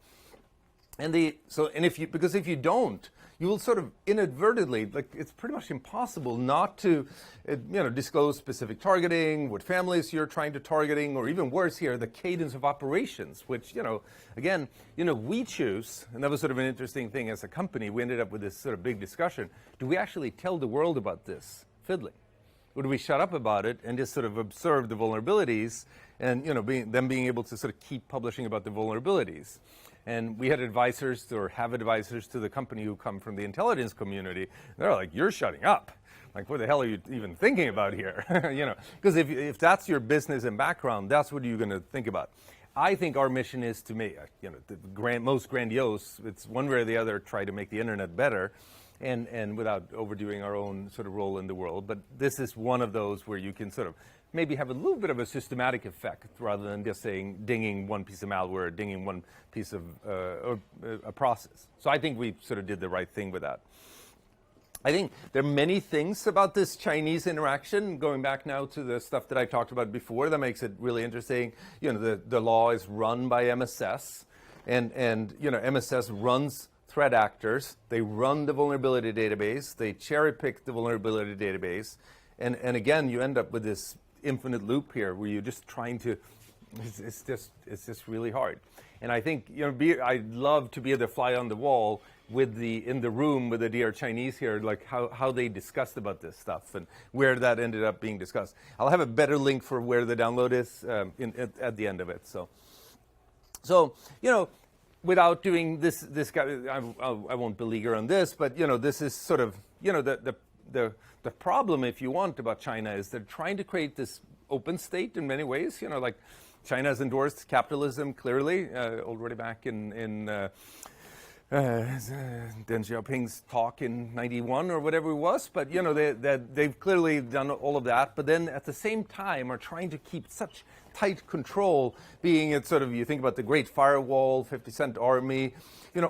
Because if you don't, you will sort of inadvertently, like, it's pretty much impossible not to, you know, disclose specific targeting, what families you're trying to targeting, or even worse here, the cadence of operations, which, you know, again, you know, we choose, and that was sort of an interesting thing as a company. We ended up with this sort of big discussion. Do we actually tell the world about this fiddling? Or do we shut up about it and just sort of observe the vulnerabilities, and, you know, being able to sort of keep publishing about the vulnerabilities? And we had advisors, or have advisors to the company, who come from the intelligence community. They're like, you're shutting up. Like, what the hell are you even thinking about here? You know, because if that's your business and background, that's what you're going to think about. I think our mission is to make, the most grandiose, it's one way or the other, try to make the internet better, and without overdoing our own sort of role in the world. But this is one of those where you can sort of maybe have a little bit of a systematic effect rather than just saying dinging one piece of malware, or dinging one piece of a process. So I think we sort of did the right thing with that. I think there are many things about this Chinese interaction, going back now to the stuff that I talked about before, that makes it really interesting. The law is run by MSS, and MSS runs threat actors. They run the vulnerability database. They cherry pick the vulnerability database. And again, you end up with this infinite loop here where you're just trying to, it's just really hard. And I think, I'd love to be the fly on the wall in the room with the dear Chinese here, like how they discussed about this stuff and where that ended up being discussed. I'll have a better link for where the download is at the end of it. So without doing this guy, I won't beleaguer on this, but this is sort of the problem, if you want, about China is they're trying to create this open state in many ways. Like China has endorsed capitalism clearly already back in Deng Xiaoping's talk in '91 or whatever it was, but they've clearly done all of that. But then at the same time are trying to keep such tight control, being it sort of, you think about the Great Firewall, 50 Cent Army,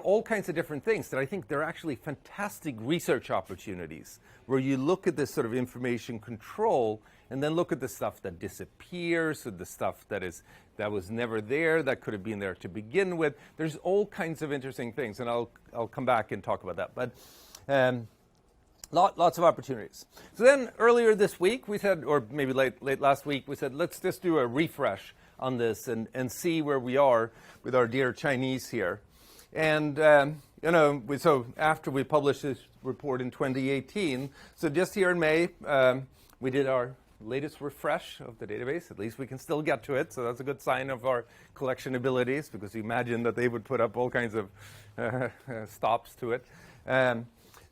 all kinds of different things that I think they're actually fantastic research opportunities where you look at this sort of information control and then look at the stuff that disappears, or the stuff that was never there, that could have been there to begin with. There's all kinds of interesting things, and I'll come back and talk about that. But lots of opportunities. So then earlier this week we said, or maybe late last week, we said, let's just do a refresh on this and see where we are with our dear Chinese here. And, so after we published this report in 2018, so just here in May, we did our latest refresh of the database. At least we can still get to it, so that's a good sign of our collection abilities, because you imagine that they would put up all kinds of stops to it.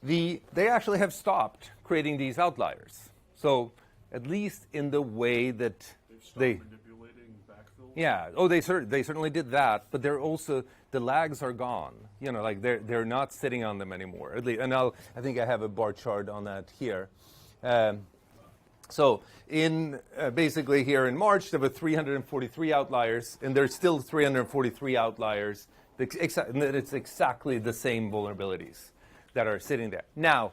They actually have stopped creating these outliers. So at least in the way that They've stopped manipulating backfill? Yeah. Oh, they certainly did that, but they're also, the lags are gone. Like they're not sitting on them anymore. At least, and I think I have a bar chart on that here. So in basically here in March, there were 343 outliers, and there's still 343 outliars. It's exactly the same vulnerabilities that are sitting there. Now,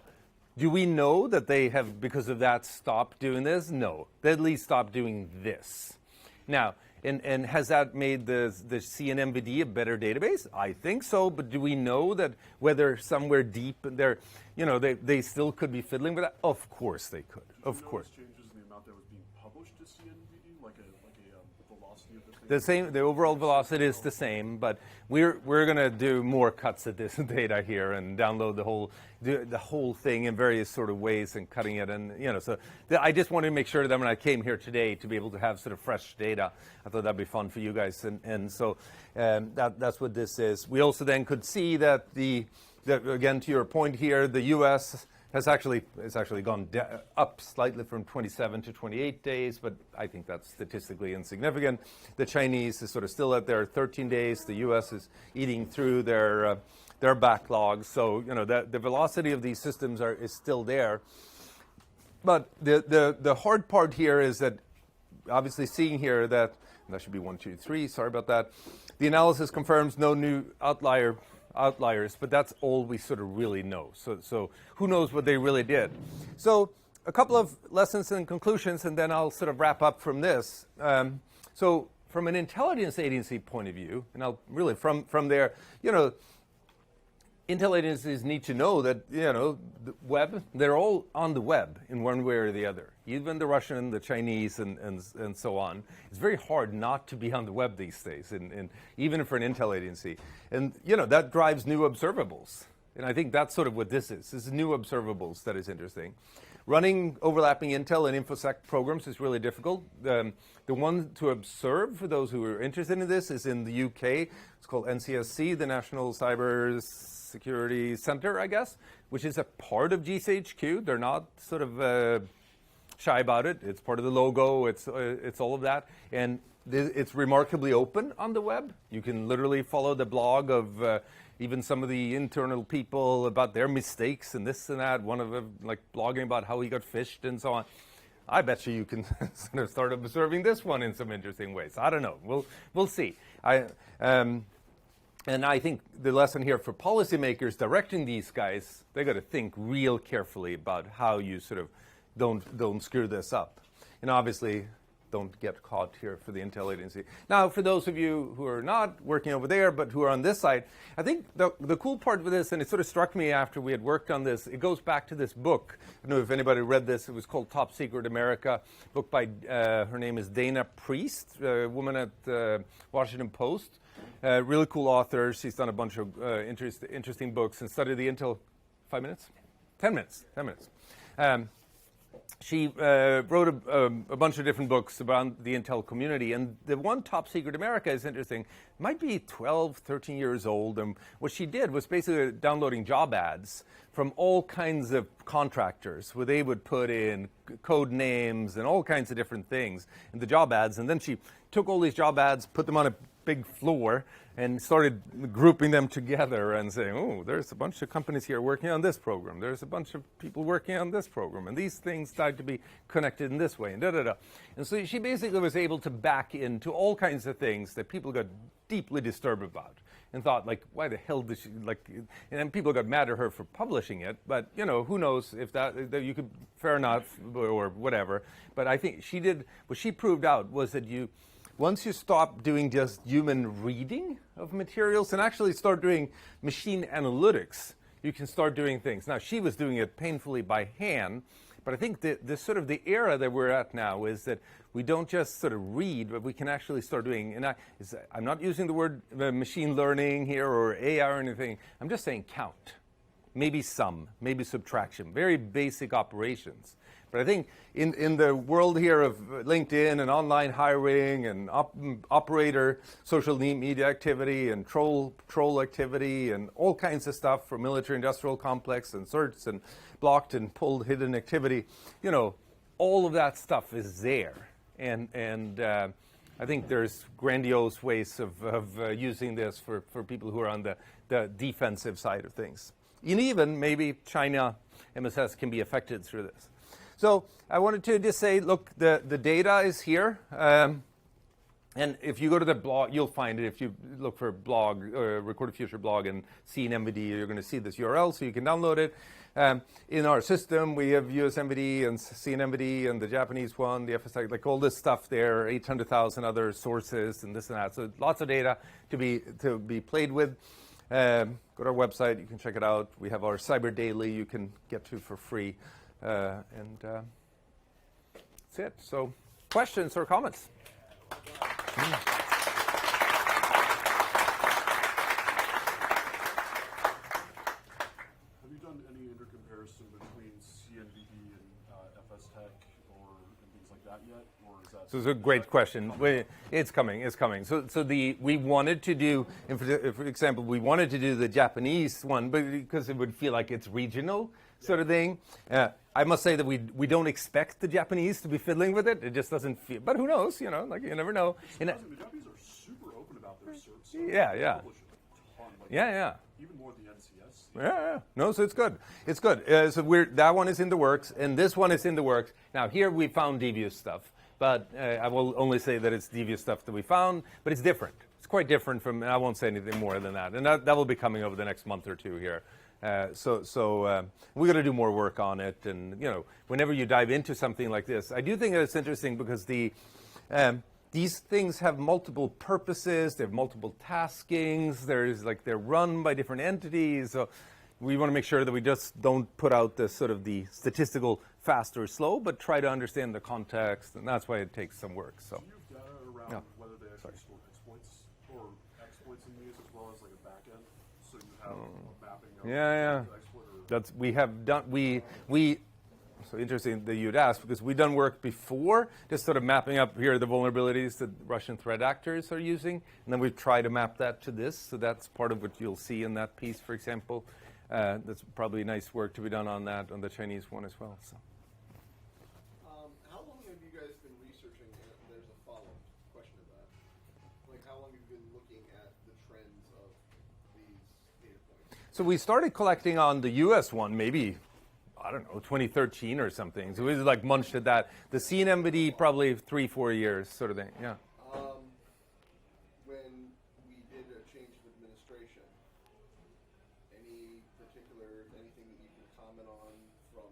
do we know that they have, because of that, stopped doing this? No. They at least stopped doing this. Now, and has that made the CNMVD a better database? I think so, but do we know that whether somewhere deep in there, they still could be fiddling with that? Of course they could. Of course. Changes in the amount that was being published to CNVD, like a velocity of the thing? The overall velocity is the same, but we're going to do more cuts at this data here and download the whole thing in various sort of ways and cutting it. And so I just wanted to make sure that when I came here today to be able to have sort of fresh data, I thought that'd be fun for you guys. And so that's what this is. We also then could see that again, to your point here, the U.S. has actually gone up slightly from 27 to 28 days, but I think that's statistically insignificant. The Chinese is sort of still at their 13 days. The U.S. is eating through their backlogs. So the velocity of these systems is still there. But the hard part here is that obviously seeing here that should be 1, 2, 3. Sorry about that. The analysis confirms no new outliers, but that's all we sort of really know. So who knows what they really did? So a couple of lessons and conclusions, and then I'll sort of wrap up from this. So from an intelligence agency point of view, and I'll really from there, intel agencies need to know that, the web, they're all on the web in one way or the other. Even the Russian, the Chinese, and so on. It's very hard not to be on the web these days, and even for an intel agency. And, that drives new observables. And I think that's sort of what this is. This is new observables that is interesting. Running overlapping intel and InfoSec programs is really difficult. The one to observe, for those who are interested in this, is in the UK. It's called NCSC, the National Cyber Security Center, I guess, which is a part of GCHQ. They're not sort of shy about it. It's part of the logo. It's all of that, and it's remarkably open on the web. You can literally follow the blog of even some of the internal people about their mistakes and this and that. One of them like blogging about how he got fished and so on. I bet you can sort of start observing this one in some interesting ways. I don't know. We'll see. And I think the lesson here for policymakers directing these guys, they got to think real carefully about how you sort of don't screw this up. And obviously, don't get caught here for the Intel agency. Now, for those of you who are not working over there, but who are on this side, I think the cool part with this, and it sort of struck me after we had worked on this, it goes back to this book. I don't know if anybody read this. It was called Top Secret America, book by, her name is Dana Priest, a woman at Washington Post. Really cool author. She's done a bunch of interesting books and studied the Intel. 5 minutes? 10 minutes. 10 minutes. She wrote a bunch of different books about the Intel community, and the one, Top Secret America, is interesting. Might be 12, 13 years old, and what she did was basically downloading job ads from all kinds of contractors, where they would put in code names and all kinds of different things in the job ads, and then she took all these job ads, put them on a big floor, and started grouping them together and saying, oh, there's a bunch of companies here working on this program. There's a bunch of people working on this program. And these things start to be connected in this way, and da-da-da. And so she basically was able to back into all kinds of things that people got deeply disturbed about and thought, like, why the hell did she, like, and then people got mad at her for publishing it. But, you know, who knows if that you could, fair enough, or whatever. But I think she did, what she proved out was that once you stop doing just human reading of materials and actually start doing machine analytics, you can start doing things. Now, she was doing it painfully by hand, but I think the sort of the era that we're at now is that we don't just sort of read, but we can actually start doing, and I'm not using the word machine learning here or AI or anything. I'm just saying count, maybe sum, maybe subtraction, very basic operations. But I think in the world here of LinkedIn and online hiring and operator social media activity and troll activity and all kinds of stuff for military-industrial complex and certs and blocked and pulled hidden activity, you know, all of that stuff is there. And I think there's grandiose ways of using this for people who are on the defensive side of things. And even maybe China MSS can be affected through this. So I wanted to just say, look, the data is here. And if you go to the blog, you'll find it. If you look for blog, Record a Future blog and CNMVD, you're going to see this URL, so you can download it. In our system, we have USMVD and CNMVD and the Japanese one, the FSI, like all this stuff there, 800,000 other sources and this and that. So lots of data to be played with. Go to our website. You can check it out. We have our Cyber Daily you can get to for free. And that's it. So questions or comments? Have you done any intercomparison between CNVD and FS Tech and things like that yet? Or is that? So it's a great question. It's coming. It's coming. So we wanted to do, for example, we wanted to do the Japanese one, but because it would feel like it's regional sort of thing. I must say that we don't expect the Japanese to be fiddling with it. It just doesn't feel. But who knows? You know, like you never know. The Japanese are super open about their certs. So Yeah. Yeah. Even more than the NCS. Yeah. No, so it's good. It's good. So that one is in the works, and this one is in the works. Now here we found devious stuff, but I will only say that it's devious stuff that we found, but it's different. It's quite different from. And I won't say anything more than that, and that will be coming over the next month or two here. So we're going to do more work on it, and you know, whenever you dive into something like this, I do think that it's interesting because these things have multiple purposes, they have multiple taskings. They're run by different entities. So we want to make sure that we just don't put out the sort of the statistical fast or slow, but try to understand the context, and that's why it takes some work. So. Do you have data around whether they actually store exploits in these as well as like a back end, so you have a mapping of Yeah. exploit? We have done we. So interesting that you'd ask, because we've done work before, just sort of mapping up here the vulnerabilities that Russian threat actors are using, and then we've tried to map that to this. So that's part of what you'll see in that piece, for example. That's probably nice work to be done on that, on the Chinese one as well. So. trends of these data points? So we started collecting on the U.S. one, maybe, I don't know, 2013 or something. So we like munched at that. The CNMBD probably 3-4 years sort of thing. Yeah. When we did a change of administration, anything that you can comment on from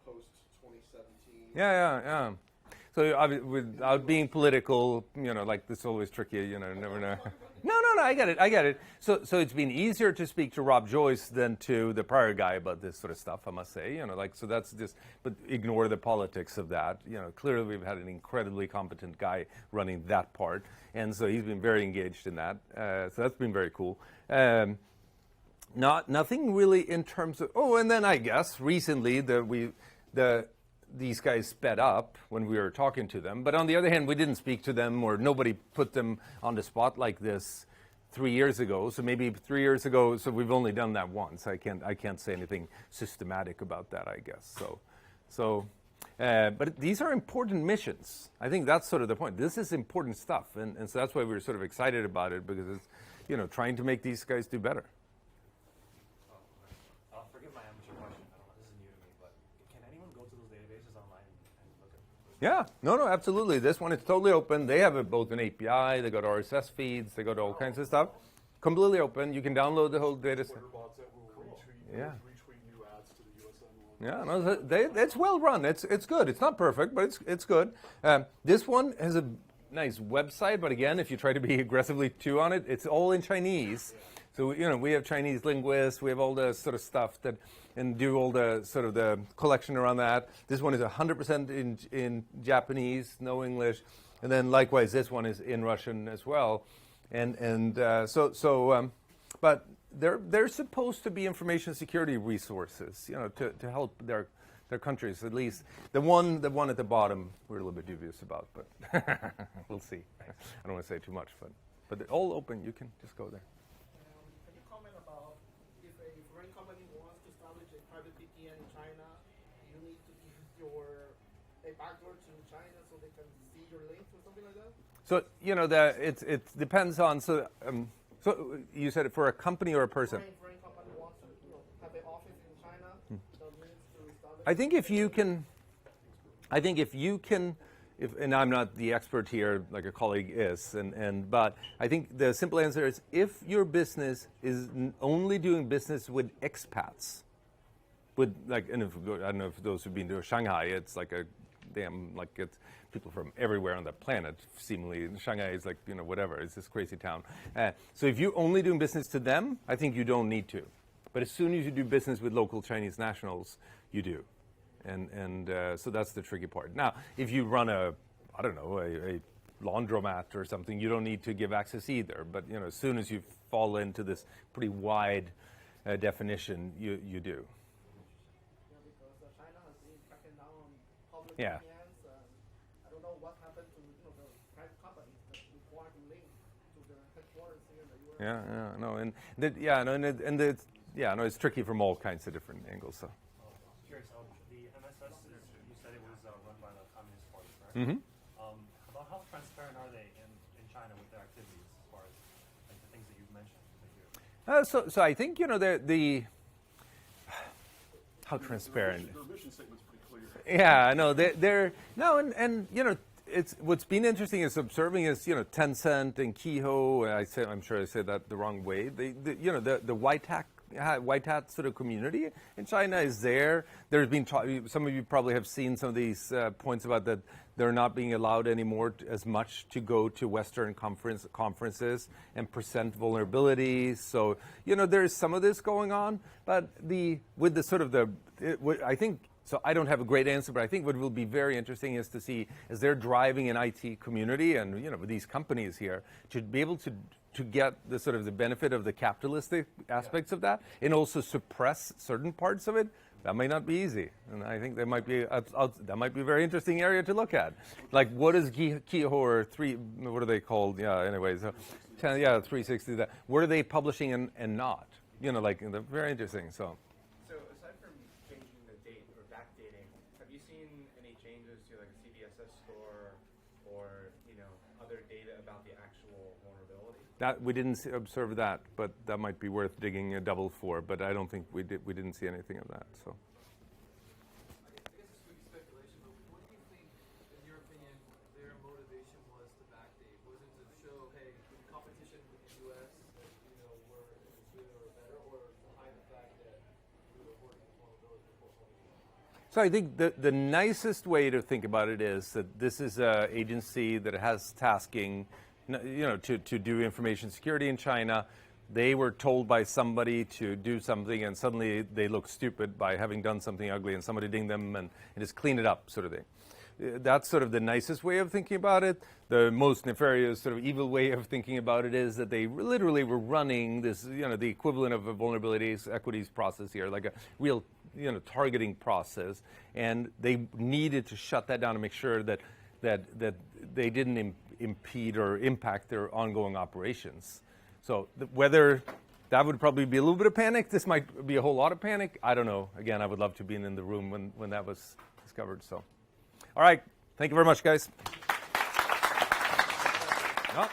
post 2017? Yeah. So without being political, like this is always tricky, never know. No, I get it. So it's been easier to speak to Rob Joyce than to the prior guy about this sort of stuff, I must say. So that's just, but ignore the politics of that. Clearly we've had an incredibly competent guy running that part, and so he's been very engaged in that. So that's been very cool. Nothing really in terms of. Oh, and then I guess recently these guys sped up when we were talking to them. But on the other hand, we didn't speak to them, or nobody put them on the spot like this 3 years ago. So maybe 3 years ago. So we've only done that once. I can't say anything systematic about that, I guess. But these are important missions. I think that's sort of the point. This is important stuff, and so that's why we were sort of excited about it, because it's trying to make these guys do better. Forgive my amateur question. I don't know. This is new to me, but can anyone go to those databases online and look at those? Yeah, no, absolutely. This one is totally open. They have both an API, they got RSS feeds, they got all kinds of stuff. Completely open. You can download the whole data set. Twitter bots that will retweet new ads to the USN one. Yeah, no, it's well run. It's good. It's not perfect, but it's good. This one has a nice website, but again, if you try to be aggressively too on it, it's all in Chinese. So we have Chinese linguists, we have all the sort of stuff and do all the sort of the collection around that. This one is 100% in Japanese, no English, and then likewise this one is in Russian as well, but they're supposed to be information security resources, to help their countries, at least. The one at the bottom we're a little bit dubious about, but we'll see. I don't want to say too much, but they're all open. You can just go there. Can you comment about if a foreign company wants to establish a private VPN in China, you need to give a backdoor to China so they can see your links or something like that? So it depends on so you said it for a company or a person. Foreign company wants to have an office in China that needs to establish. I think if you can, and I'm not the expert here, like a colleague is, but I think the simple answer is if your business is only doing business with expats, I don't know if those who've been to Shanghai, it's like it's people from everywhere on the planet, seemingly. Shanghai is like, whatever, it's this crazy town. So if you're only doing business to them, I think you don't need to. But as soon as you do business with local Chinese nationals, you do. And so that's the tricky part. Now, if you run a laundromat or something, you don't need to give access either. But as soon as you fall into this pretty wide definition, you do. Yeah, because China has been cracking down on public Yeah. VPNs. I don't know what happened to the private companies that require to link to their headquarters here in the US. It's tricky from all kinds of different angles. So. Curious, the MSS, you said it was run by the Communist Party, right? Mm-hmm. About how transparent are they in China with their activities as far as like the things that you've mentioned? So I think how transparent. Their mission statement's pretty clear. Yeah, no, it's what's been interesting is observing is Tencent and Keyhoe. I'm sure I said that the wrong way. The white hat sort of community in China is there. There's been some of you probably have seen some of these points about that they're not being allowed anymore as much to go to Western conferences and present vulnerabilities. So there's some of this going on, but I think. So I don't have a great answer, but I think what will be very interesting is to see as they're driving an IT community and with these companies here to be able to get the sort of the benefit of the capitalistic aspects of that and also suppress certain parts of it. That may not be easy, and I think that might be a very interesting area to look at. Like what is Keyhoe or what are they called? Yeah, anyway, so 360. That what are they publishing and not? They're very interesting. So. So aside from changing the date or backdating, have you seen any changes to like a CVSS score or other data about the actual vulnerability? That we didn't observe that, but that might be worth digging a double for. But I don't think we did. We didn't see anything of that. So. I guess this would be speculation, but what do you think, in your opinion, their motivation was to backdate? Was it to show, hey, competition with the U.S., we're as good or better, or to hide the fact that we were hoarding vulnerabilities before holding? So I think the nicest way to think about it is that this is an agency that has tasking, to do information security in China. They were told by somebody to do something, and suddenly they look stupid by having done something ugly, and somebody dinged them and just clean it up, sort of thing. That's sort of the nicest way of thinking about it. The most nefarious, sort of evil way of thinking about it is that they literally were running this, the equivalent of a vulnerabilities equities process here, like a real, targeting process, and they needed to shut that down to make sure that they didn't impede or impact their ongoing operations. So whether that would probably be a little bit of panic, this might be a whole lot of panic, I don't know. Again, I would love to be in the room when that was discovered. So, all right, thank you very much, guys. No.